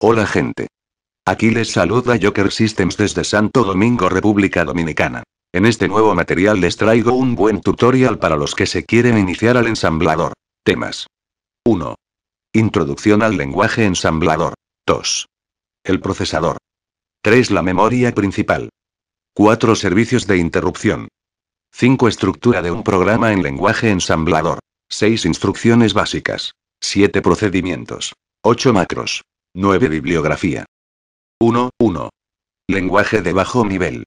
Hola gente. Aquí les saluda Joker Systems desde Santo Domingo, República Dominicana. En este nuevo material les traigo un buen tutorial para los que se quieren iniciar al ensamblador. Temas. 1. Introducción al lenguaje ensamblador. 2. El procesador. 3. La memoria principal. 4. Servicios de interrupción. 5. Estructura de un programa en lenguaje ensamblador. 6. Instrucciones básicas. 7. Procedimientos. 8. Macros. 9. Bibliografía. 1. Lenguaje de bajo nivel.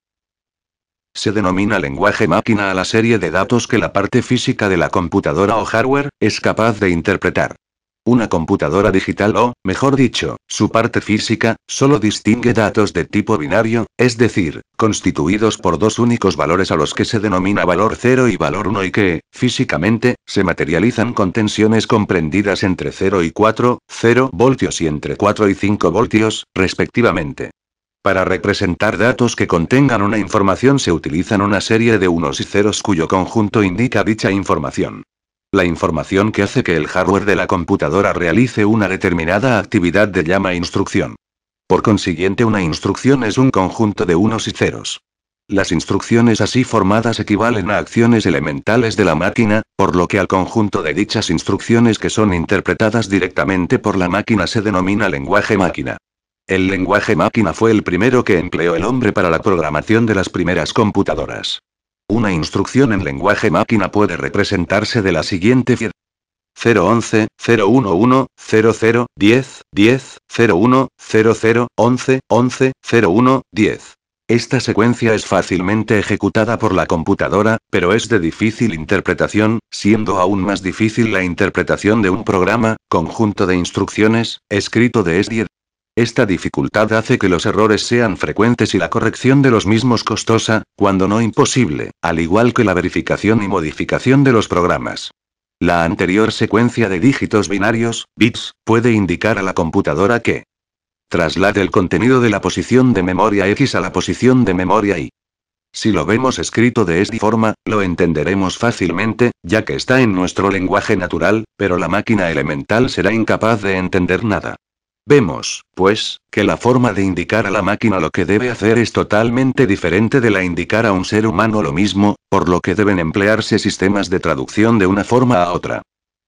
Se denomina lenguaje máquina a la serie de datos que la parte física de la computadora o hardware es capaz de interpretar. Una computadora digital o, mejor dicho, su parte física, solo distingue datos de tipo binario, es decir, constituidos por dos únicos valores a los que se denomina valor 0 y valor 1 y que, físicamente, se materializan con tensiones comprendidas entre 0 y 4, 0 voltios y entre 4 y 5 voltios, respectivamente. Para representar datos que contengan una información se utilizan una serie de unos y ceros cuyo conjunto indica dicha información. La información que hace que el hardware de la computadora realice una determinada actividad se llama instrucción. Por consiguiente, una instrucción es un conjunto de unos y ceros. Las instrucciones así formadas equivalen a acciones elementales de la máquina, por lo que al conjunto de dichas instrucciones que son interpretadas directamente por la máquina se denomina lenguaje máquina. El lenguaje máquina fue el primero que empleó el hombre para la programación de las primeras computadoras. Una instrucción en lenguaje máquina puede representarse de la siguiente forma: 011, 011, 00, 10, 10, 01, 00, 11, 11, 01, 10. Esta secuencia es fácilmente ejecutada por la computadora, pero es de difícil interpretación, siendo aún más difícil la interpretación de un programa, conjunto de instrucciones, escrito de S10. Esta dificultad hace que los errores sean frecuentes y la corrección de los mismos costosa, cuando no imposible, al igual que la verificación y modificación de los programas. La anterior secuencia de dígitos binarios, bits, puede indicar a la computadora que traslade el contenido de la posición de memoria X a la posición de memoria Y. Si lo vemos escrito de esta forma, lo entenderemos fácilmente, ya que está en nuestro lenguaje natural, pero la máquina elemental será incapaz de entender nada. Vemos, pues, que la forma de indicar a la máquina lo que debe hacer es totalmente diferente de la indicar a un ser humano lo mismo, por lo que deben emplearse sistemas de traducción de una forma a otra.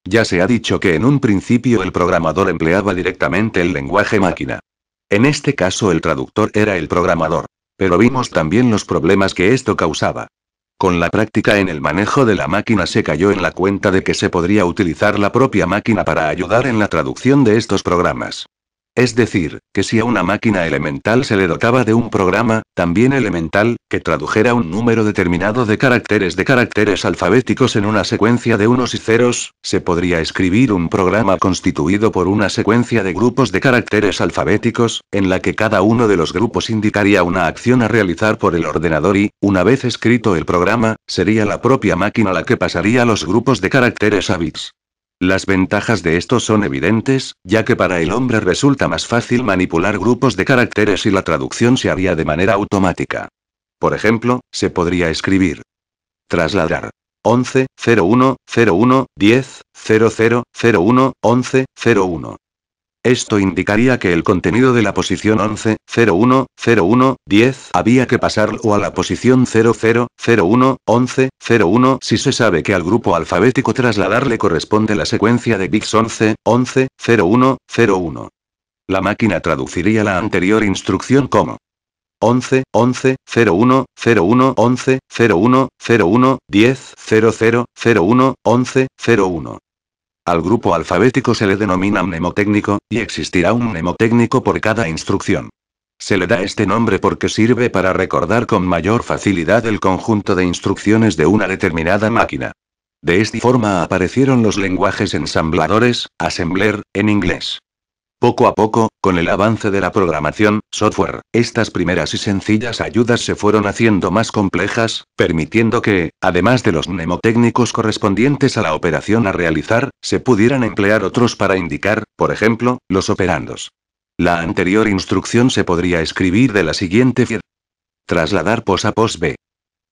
Ya se ha dicho que en un principio el programador empleaba directamente el lenguaje máquina. En este caso el traductor era el programador. Pero vimos también los problemas que esto causaba. Con la práctica en el manejo de la máquina se cayó en la cuenta de que se podría utilizar la propia máquina para ayudar en la traducción de estos programas. Es decir, que si a una máquina elemental se le dotaba de un programa, también elemental, que tradujera un número determinado de caracteres alfabéticos en una secuencia de unos y ceros, se podría escribir un programa constituido por una secuencia de grupos de caracteres alfabéticos, en la que cada uno de los grupos indicaría una acción a realizar por el ordenador y, una vez escrito el programa, sería la propia máquina la que pasaría los grupos de caracteres a bits. Las ventajas de esto son evidentes, ya que para el hombre resulta más fácil manipular grupos de caracteres y la traducción se haría de manera automática. Por ejemplo, se podría escribir: trasladar 11, 01, 01, 10, 00, 01, 11, 01. Esto indicaría que el contenido de la posición 11, 01, 01, 10 había que pasarlo a la posición 00, 01, 11, 01 si se sabe que al grupo alfabético trasladar le corresponde la secuencia de bits 11, 11, 01, 01. La máquina traduciría la anterior instrucción como 11, 11, 01, 01, 11, 01, 01, 10, 00, 01, 11, 01. Al grupo alfabético se le denomina mnemotécnico, y existirá un mnemotécnico por cada instrucción. Se le da este nombre porque sirve para recordar con mayor facilidad el conjunto de instrucciones de una determinada máquina. De esta forma aparecieron los lenguajes ensambladores, assembler, en inglés. Poco a poco, con el avance de la programación, software, estas primeras y sencillas ayudas se fueron haciendo más complejas, permitiendo que, además de los mnemotécnicos correspondientes a la operación a realizar, se pudieran emplear otros para indicar, por ejemplo, los operandos. La anterior instrucción se podría escribir de la siguiente forma: trasladar pos a pos B.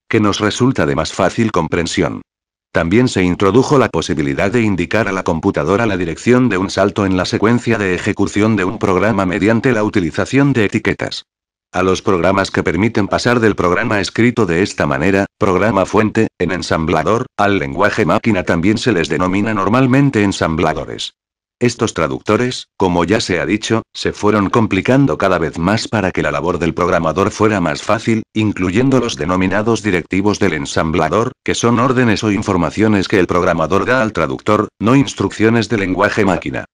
Que nos resulta de más fácil comprensión. También se introdujo la posibilidad de indicar a la computadora la dirección de un salto en la secuencia de ejecución de un programa mediante la utilización de etiquetas. A los programas que permiten pasar del programa escrito de esta manera, programa fuente, en ensamblador, al lenguaje máquina también se les denomina normalmente ensambladores. Estos traductores, como ya se ha dicho, se fueron complicando cada vez más para que la labor del programador fuera más fácil, incluyendo los denominados directivos del ensamblador, que son órdenes o informaciones que el programador da al traductor, no instrucciones de lenguaje máquina.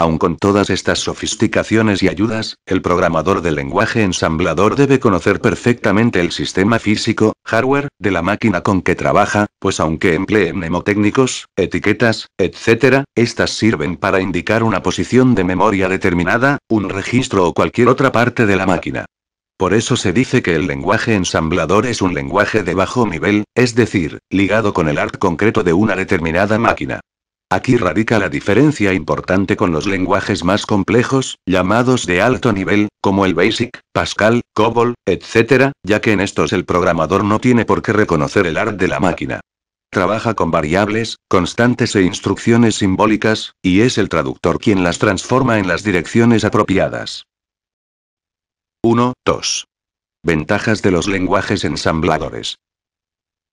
Aun con todas estas sofisticaciones y ayudas, el programador del lenguaje ensamblador debe conocer perfectamente el sistema físico, hardware, de la máquina con que trabaja, pues aunque emplee mnemotécnicos, etiquetas, etc., estas sirven para indicar una posición de memoria determinada, un registro o cualquier otra parte de la máquina. Por eso se dice que el lenguaje ensamblador es un lenguaje de bajo nivel, es decir, ligado con el ART concreto de una determinada máquina. Aquí radica la diferencia importante con los lenguajes más complejos, llamados de alto nivel, como el BASIC, Pascal, COBOL, etc., ya que en estos el programador no tiene por qué reconocer el ART de la máquina. Trabaja con variables, constantes e instrucciones simbólicas, y es el traductor quien las transforma en las direcciones apropiadas. 1.2. Ventajas de los lenguajes ensambladores.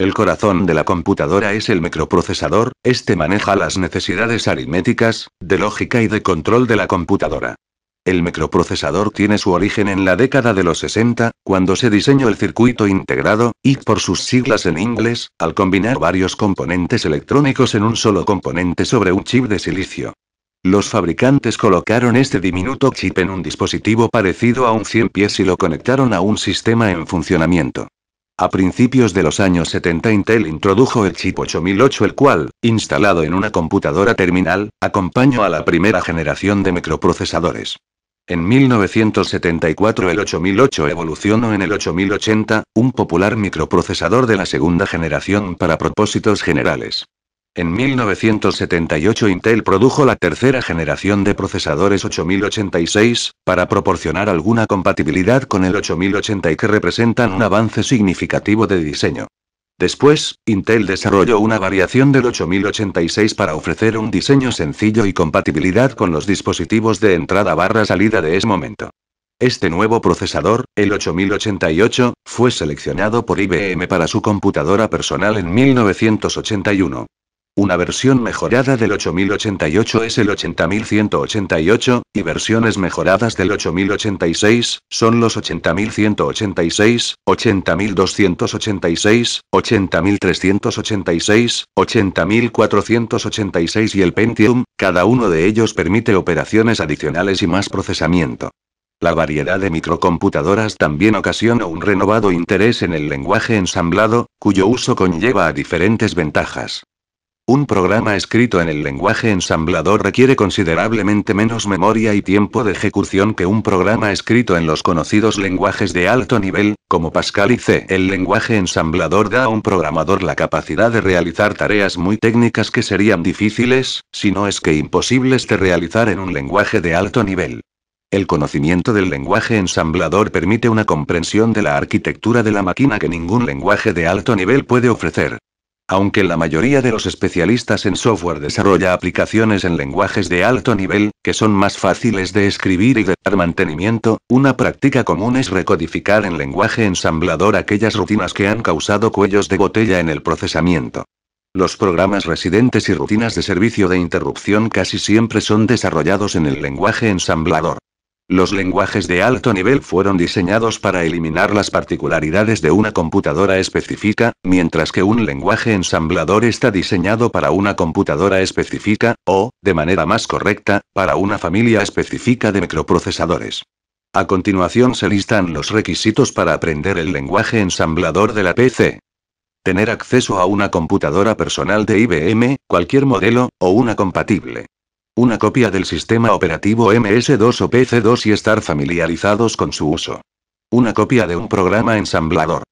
El corazón de la computadora es el microprocesador, este maneja las necesidades aritméticas, de lógica y de control de la computadora. El microprocesador tiene su origen en la década de los 60, cuando se diseñó el circuito integrado, y por sus siglas en inglés, al combinar varios componentes electrónicos en un solo componente sobre un chip de silicio. Los fabricantes colocaron este diminuto chip en un dispositivo parecido a un 100 pies y lo conectaron a un sistema en funcionamiento. A principios de los años 70 Intel introdujo el chip 8008, el cual, instalado en una computadora terminal, acompañó a la primera generación de microprocesadores. En 1974 el 8008 evolucionó en el 8080, un popular microprocesador de la segunda generación para propósitos generales. En 1978 Intel produjo la tercera generación de procesadores 8086, para proporcionar alguna compatibilidad con el 8080 y que representan un avance significativo de diseño. Después, Intel desarrolló una variación del 8086 para ofrecer un diseño sencillo y compatibilidad con los dispositivos de entrada/salida de ese momento. Este nuevo procesador, el 8088, fue seleccionado por IBM para su computadora personal en 1981. Una versión mejorada del 8088 es el 80188, y versiones mejoradas del 8086 son los 80186, 80286, 80386, 80486 y el Pentium, cada uno de ellos permite operaciones adicionales y más procesamiento. La variedad de microcomputadoras también ocasiona un renovado interés en el lenguaje ensamblado, cuyo uso conlleva a diferentes ventajas. Un programa escrito en el lenguaje ensamblador requiere considerablemente menos memoria y tiempo de ejecución que un programa escrito en los conocidos lenguajes de alto nivel, como Pascal y C. El lenguaje ensamblador da a un programador la capacidad de realizar tareas muy técnicas que serían difíciles, si no es que imposibles de realizar en un lenguaje de alto nivel. El conocimiento del lenguaje ensamblador permite una comprensión de la arquitectura de la máquina que ningún lenguaje de alto nivel puede ofrecer. Aunque la mayoría de los especialistas en software desarrolla aplicaciones en lenguajes de alto nivel, que son más fáciles de escribir y de dar mantenimiento, una práctica común es recodificar en lenguaje ensamblador aquellas rutinas que han causado cuellos de botella en el procesamiento. Los programas residentes y rutinas de servicio de interrupción casi siempre son desarrollados en el lenguaje ensamblador. Los lenguajes de alto nivel fueron diseñados para eliminar las particularidades de una computadora específica, mientras que un lenguaje ensamblador está diseñado para una computadora específica, o, de manera más correcta, para una familia específica de microprocesadores. A continuación se listan los requisitos para aprender el lenguaje ensamblador de la PC. Tener acceso a una computadora personal de IBM, cualquier modelo, o una compatible. Una copia del sistema operativo MS2 o PC2 y estar familiarizados con su uso. Una copia de un programa ensamblador.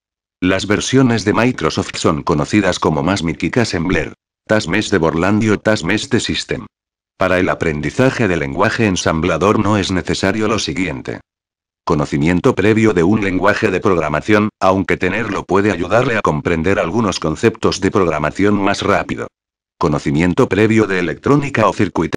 Las versiones de Microsoft son conocidas como Masmic Assembler, TASMES de Borland o TASMES de System. Para el aprendizaje del lenguaje ensamblador no es necesario lo siguiente. Conocimiento previo de un lenguaje de programación, aunque tenerlo puede ayudarle a comprender algunos conceptos de programación más rápido. Conocimiento previo de electrónica o circuitería.